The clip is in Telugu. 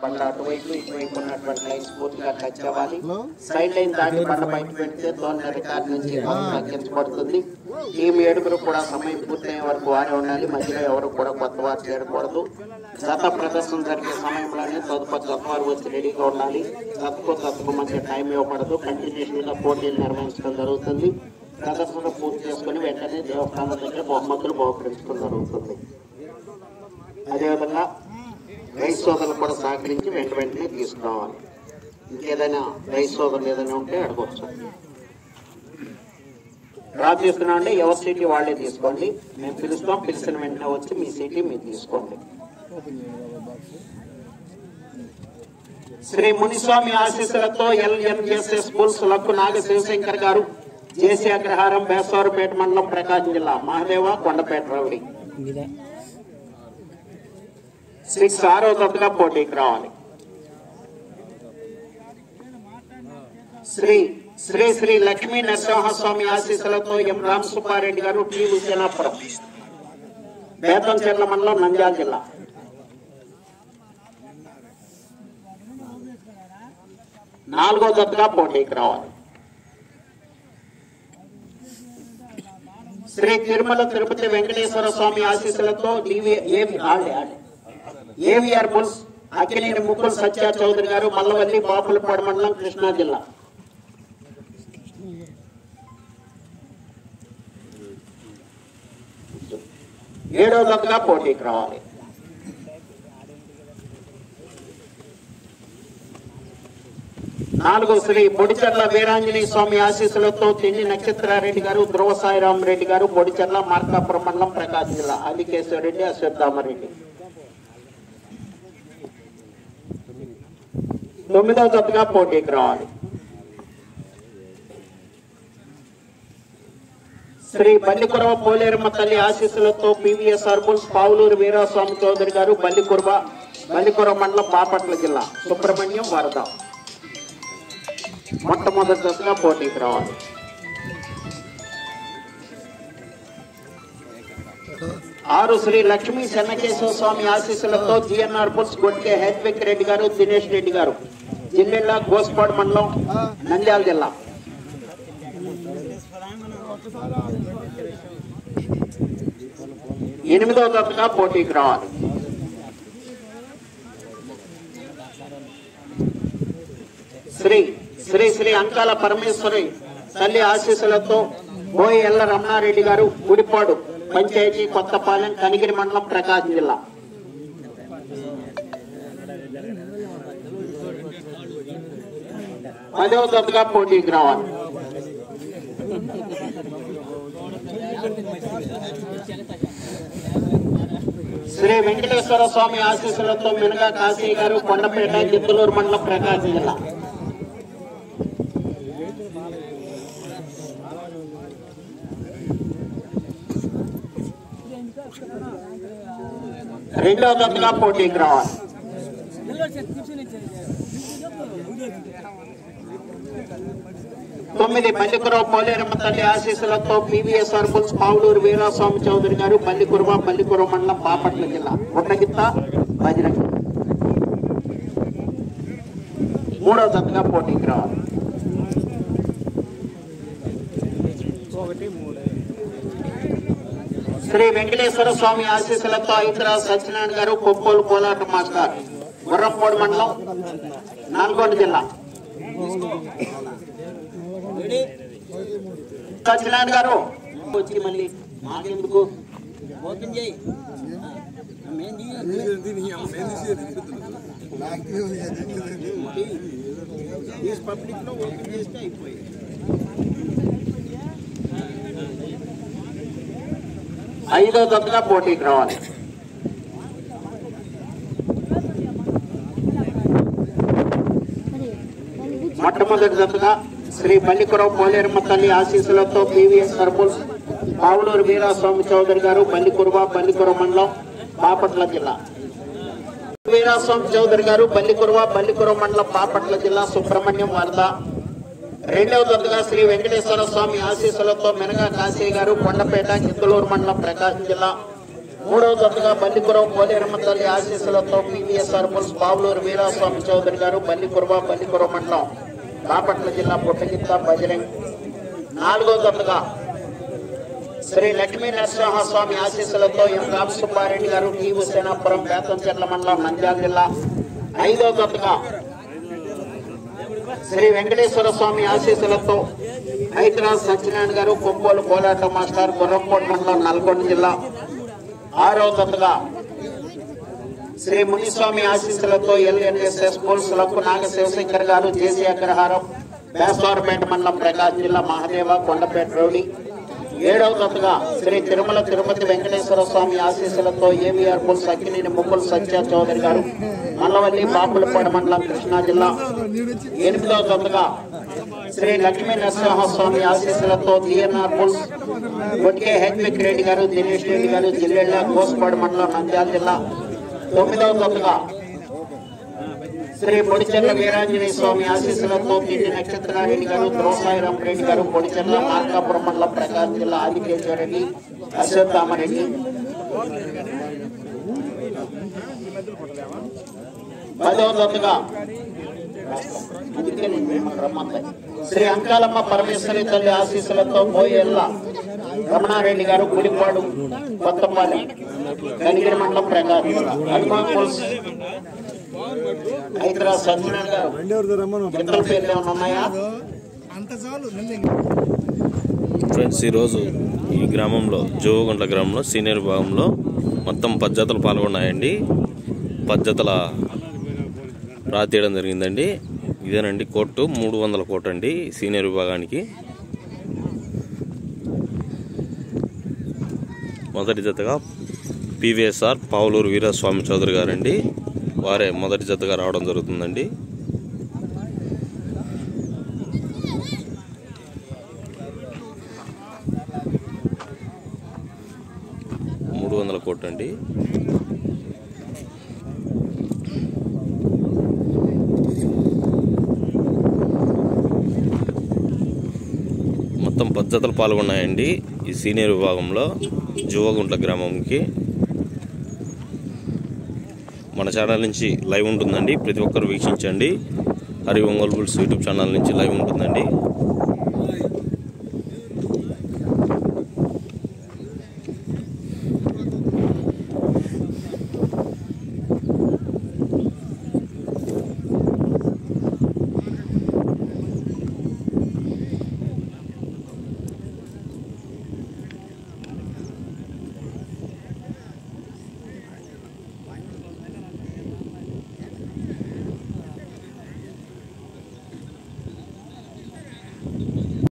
బండ్ల అటువైపు ఇటువైపు ఉన్నటువంటి లైన్స్ పూర్తిగా టచ్ అవ్వాలి. సైడ్ లైన్ దాటి బండ బయట పెడితే తోలిన రికార్డు నుంచి తగ్గించబడుతుంది. టీం 7 కూడా సమయం పూర్తయ్యే వరకు వారే ఉండాలి. మధ్యలో ఎవరు కూడా కొత్త వారు చేరకూడదు. జత ప్రదర్శన జరిగే సమయంలోనే తదుపరి జత వారు వచ్చి రెడీగా ఉండాలి. జతకు మధ్య టైం ఇవ్వబడదు. కంటిన్యూషన్ గా పోటీలు నిర్వహించడం జరుగుతుంది. ప్రదర్శన పూర్తి చేసుకుని వెంటనే దేవస్థానం దగ్గర బహుమతులు బహుకరించడం జరుగుతుంది. అదేవిధంగా రైతు సోదరులు కూడా సహకరించి వెంటనే తీసుకురావాలి. ఇంకేదైనా రైతు సోదరులు ఏదైనా ఉంటే అడగవచ్చు. డ్రా చేస్తున్నా అంటే ఎవరి సీటీ వాళ్ళే తీసుకోండి. మేము పిలుస్తాం. పిలిచిన వెంటనే వచ్చి మీ సీటీ మీరు తీసుకోండి. శ్రీ మునిస్వామి ఆశీస్సులతో ఎల్ఎన్ఎస్ఎస్ స్కూల్స్ లక్కు నాగ శివశంకర్ గారు, జేసీ అగ్రహారం, బేసవారిపేట మండలం, ప్రకాశం జిల్లా, మహదేవ కొండపేట రౌడీ 6 6వ జతగా పోటీకి రావాలి. శ్రీ శ్రీ శ్రీ లక్ష్మీ నరసింహస్వామి ఆశీస్సులతో ఎం రామ్ సుబ్బారెడ్డి గారు, టీ హుసేనాపురం, బేతంచెర్ల మండలం, నంద్యాల జిల్లా 4వ జతగా పోటీకి రావాలి. శ్రీ తిరుమల తిరుపతి వెంకటేశ్వర స్వామి ఆశీస్సులతో ఏవిఆర్ బుల్స్ అక్కినేని ముక్కుల్ సత్య చౌదరి గారు, మల్లవల్లి, బాపులపాడు మండలం, కృష్ణా జిల్లా 7వ జతగా పోటీకి రావాలి. శ్రీ బొడిచెర్ల వీరాంజనేయ స్వామి ఆశీస్సులతో తిండి నక్షత్రారెడ్డి గారు, ధ్రువ సాయిరామ్ రెడ్డి గారు, బొడిచెర్ల, మార్కాపురం మండలం, ప్రకాశం జిల్లా, ఆదికేశ్వరరెడ్డి, అశ్వత్థామరెడ్డి 9వ జతగా పోటీకి రావాలి. శ్రీ బల్లికురవ పోలేరమ్మ తల్లి ఆశీస్సులతో పివిఎస్ఆర్ బుల్స్ పావులూరు వీరాస్వామి చౌదరి గారు, బల్లికురవ మండలం, బాపట్ల జిల్లా, సుబ్రహ్మణ్యం, వరద మొట్టమొదటి దశగా పోటీకి రావాలి. 6 శ్రీ లక్ష్మీ చెన్నకేశ్వర స్వామి ఆశీస్సులతో జిఎన్ఆర్ బుల్స్ గొట్టే హెద్విక్ రెడ్డి గారు, దినేష్ రెడ్డి గారు, జిల్లెళ్ళ, గోస్పాడు మండలం, నంద్యాల జిల్లా 8వ జతగా పోటీకి రావాలి. శ్రీ శ్రీ శ్రీ అంకాల పరమేశ్వరి తల్లి ఆశీస్సులతో బోయి ఎల్ల రమణారెడ్డి గారు, గుడిపాడు పంచాయతీ, కొత్తపాలెం, కనిగిరి మండలం, ప్రకాశం జిల్లా 10వ జతగా పోటీకి రావాలి. శ్రీ వెంకటేశ్వర స్వామి ఆశీస్సులతో మినగా కాశీ గారు, కొండపేట, గిద్దలూరు మండలం, ప్రకాశం జిల్లా 2వ జతగా పోటీకి రావాలి. 9 బల్లికురవ పోలేరమ్మ తల్లి ఆశీస్సులతో పివిఎస్ఆర్ బుల్స్ పావులూరు వీరాస్వామి చౌదరి గారు, బల్లికురవ మండలం, బాపట్ల జిల్లా, గుట్టగిత్త, బజరంగి 3వ జతగా పోటీకి రావాలి. శ్రీ వెంకటేశ్వర స్వామి ఆశీస్సులతో హైదరాబాద్ సత్యనారాయణ గారు, కొప్పోలు కోలాట మాస్టర్, గుర్రంపోడు మండలం, నల్గొండ జిల్లా సత్యనారాయణ గారు వచ్చి మళ్ళీ మాకెందుకు ఓపెన్ చేయి. పబ్లిక్ లో ఓపెన్ చేస్తే అయిపోయింది. 5వ జతగా పోటీకి రావాలి. మొట్టమొదటి జతగా శ్రీ బల్లికురవ పోలేరమ్మ తల్లి ఆశీస్సులతో పివిఎస్ఆర్ బుల్స్ పావులూరు వీరాస్వామి చౌదరి గారు, బల్లికురవ మండలం, బాపట్ల జిల్లా, వీరాస్వామి చౌదరి గారు, బల్లికురవ మండలం, బాపట్ల జిల్లా, సుబ్రహ్మణ్యం, వరద 2వ జతగా శ్రీ వెంకటేశ్వర స్వామి ఆశీస్సులతో మినగా కాశీ గారు, కొండపేట, గిద్దలూరు మండలం, ప్రకాశం జిల్లా, మూడవ జతగా బల్లికురం పోలేరమ్మ తల్లి ఆశీస్సులతో పివిఎస్ఆర్ బుల్స్ పావులూరు వీరాస్వామి చౌదరి గారు బల్లికురం మండలం బాపట్ల జిల్లా పుట్టగిత్త బజరంగ్. నాలుగో జతగా శ్రీ లక్ష్మీ నరసింహస్వామి ఆశీస్సులతో ఎం రామసుబ్బారెడ్డి గారు టీవు సేనాపురం బేతంచెర్ల మండలం నంద్యాల జిల్లా. ఐదో జతగా శ్రీ వెంకటేశ్వర స్వామి ఆశీస్సులతో హైదరాబాద్ సత్యనారాయణ గారు కొప్పోలు కోలాట మాస్టర్ గుర్రంకోట మండలం నల్గొండ జిల్లా. ఆరో జతగా శ్రీ మునిస్వామి ఆశీస్సులతో ఎల్ఎన్ఎస్ఎస్ స్కూల్స్ లకు నాగ శివశంకర్ గారు జేసీ అగ్రహారం బేస్వారపేట మండలం ప్రకాశం జిల్లా మహాదేవ కొండపేట రౌడి. ఏడవ జతగా శ్రీ తిరుమల తిరుపతి వెంకటేశ్వర స్వామి ఆశీస్సులతో ఏబీఆర్ బుల్స్ అక్కినేని ముగ్గులు సత్య చౌదరి గారు మల్లవల్లి బాపులపాడు మండలం కృష్ణా జిల్లా. ఎనిమిదవ జతగా శ్రీ లక్ష్మీ నరసింహస్వామి ఆశీస్సులతో జిఎన్ఆర్ బుల్స్ కొట్కే హెచ్విక్ రెడ్డి గారు దినేష్ రెడ్డి గారు జిల్లెళ్ళ కోసుపాడు మండలం నంద్యాల జిల్లా. తొమ్మిదవ జతగా శ్రీ పొడిచెర్ల వీరాంజనేయ స్వామి ఆశీస్సులతో తిండి నక్షత్రారెడ్డి గారు ద్రోసాయిరామ్ రెడ్డి గారు పొడిచెర్ల మార్కాపురం మండలం ప్రకాశం జిల్లా ఆదికేశ్వర రెడ్డి అశ్వత్థామరెడ్డి. పదవ జతగా శ్రీ అంకాలమ్మ పరమేశ్వరి తల్లి ఆశీస్సులతో బోయేళ్ల రమణారెడ్డి గారు గుడిపాడు కొత్తపాలెం కనిగిరి మండలం ప్రకాశం జిల్లా. హనుమాన్ పుల్స్ హైదరాబాద్ సత్యనారాయణ గారు ఇతర పేర్లు ఏమైనా ఉన్నాయా? ఫ్రెండ్స్, ఈరోజు ఈ గ్రామంలో జోగుంట్ల గ్రామంలో సీనియర్ విభాగంలో మొత్తం 10 జతలు పాల్గొన్నాయండి. 10 జతల రాతీయడం జరిగిందండి. ఇదేనండి కోర్టు 300 కోట్ అండి సీనియర్ విభాగానికి. మొదటి జతగా పివిఎస్ఆర్ పావులూరు వీరస్వామి చౌదరి గారండి. వారే మొదటి జతగా రావడం జరుగుతుందండి. కోట్ అండి. మొత్తం 10 జతలు పాల్గొన్నాయండి ఈ సీనియర్ విభాగంలో జోగుంట్ల గ్రామంకి. మన ఛానల్ నుంచి లైవ్ ఉంటుందండి, ప్రతి ఒక్కరు వీక్షించండి. Hari Ongole bulls YouTube channel నుంచి లైవ్ ఉంటుందండి.